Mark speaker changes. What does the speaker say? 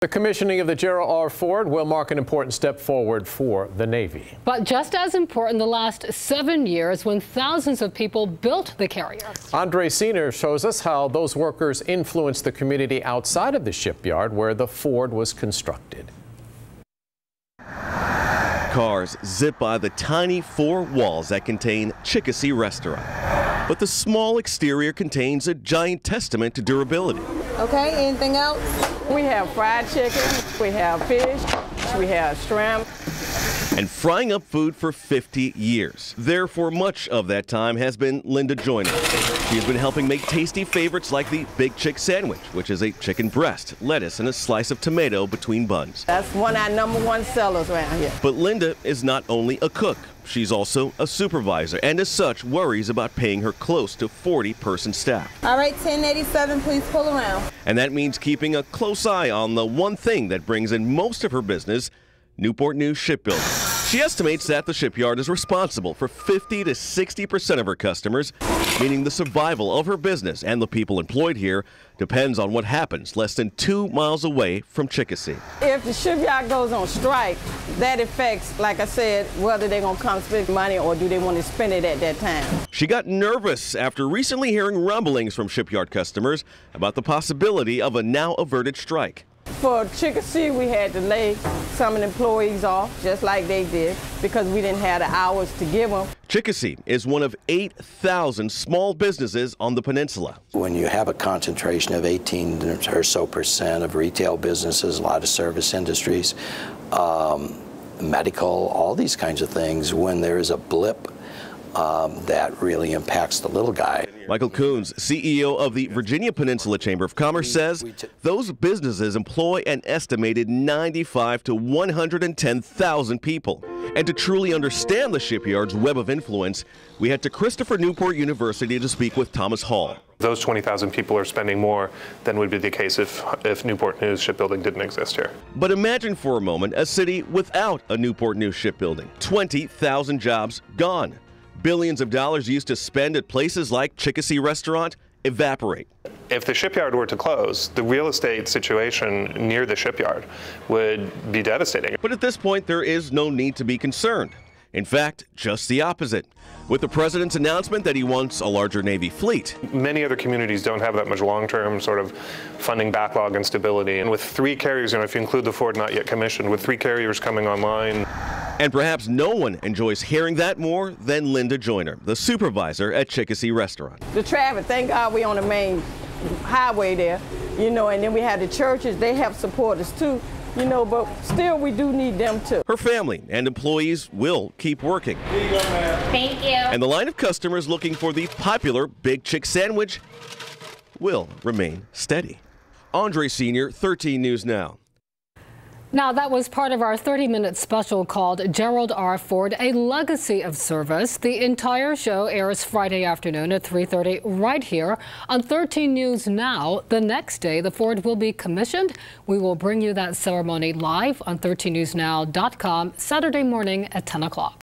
Speaker 1: The commissioning of the Gerald R. Ford will mark an important step forward for the Navy.
Speaker 2: But just as important, the last 7 years when thousands of people built the carrier.
Speaker 1: Andre Senior shows us how those workers influenced the community outside of the shipyard where the Ford was constructed.
Speaker 3: Cars zip by the tiny 4 walls that contain Chickasee Restaurant. But the small exterior contains a giant testament to durability.
Speaker 4: Okay, anything else?
Speaker 5: We have fried chicken, we have fish, we have shrimp.
Speaker 3: And frying up food for 50 years. There for much of that time has been Linda Joyner. She has been helping make tasty favorites like the Big Chick Sandwich, which is a chicken breast, lettuce, and a slice of tomato between buns.
Speaker 5: That's one of our #1 sellers around here.
Speaker 3: But Linda is not only a cook. She's also a supervisor, and as such, worries about paying her close to 40-person staff.
Speaker 4: All right, 1087, please pull around.
Speaker 3: And that means keeping a close eye on the one thing that brings in most of her business, Newport News Shipbuilding. She estimates that the shipyard is responsible for 50 to 60% of her customers, meaning the survival of her business and the people employed here depends on what happens less than 2 miles away from Chickasee.
Speaker 5: If the shipyard goes on strike, that affects, like I said, whether they're going to come spend money or do they want to spend it at that time.
Speaker 3: She got nervous after recently hearing rumblings from shipyard customers about the possibility of a now averted strike.
Speaker 5: For Chickasee, we had to lay some of the employees off, just like they did, because we didn't have the hours to give them.
Speaker 3: Chickasee is one of 8,000 small businesses on the peninsula.
Speaker 6: When you have a concentration of 18 or so % of retail businesses, a lot of service industries, medical, all these kinds of things, when there is a blip, that really impacts the little guy.
Speaker 3: Michael Coons, CEO of the Virginia Peninsula Chamber of Commerce, says those businesses employ an estimated 95 to 110,000 people. And to truly understand the shipyard's web of influence, we head to Christopher Newport University to speak with Thomas Hall.
Speaker 7: Those 20,000 people are spending more than would be the case if Newport News Shipbuilding didn't exist here.
Speaker 3: But imagine for a moment a city without a Newport News Shipbuilding. 20,000 jobs gone. Billions of dollars used to spend at places like Chickasee Restaurant evaporate.
Speaker 7: If the shipyard were to close, the real estate situation near the shipyard would be devastating.
Speaker 3: But at this point, there is no need to be concerned. In fact, just the opposite. With the president's announcement that he wants a larger Navy fleet.
Speaker 7: Many other communities don't have that much long-term sort of funding backlog and stability. And with 3 carriers, if you include the Ford not yet commissioned, with 3 carriers coming online.
Speaker 3: And perhaps no one enjoys hearing that more than Linda Joyner, the supervisor at Chickasee Restaurant.
Speaker 5: The traffic, thank God we on the main highway there, and then we have the churches, they have supporters too. But still we do need them too.
Speaker 3: Her family and employees will keep working.
Speaker 8: Here you go, ma'am. Thank you.
Speaker 3: And the line of customers looking for the popular Big Chick Sandwich will remain steady. Andre Senior, 13 News Now.
Speaker 2: Now, that was part of our 30-minute special called Gerald R. Ford, A Legacy of Service. The entire show airs Friday afternoon at 3:30 right here on 13 News Now. The next day, the Ford will be commissioned. We will bring you that ceremony live on 13newsnow.com Saturday morning at 10 o'clock.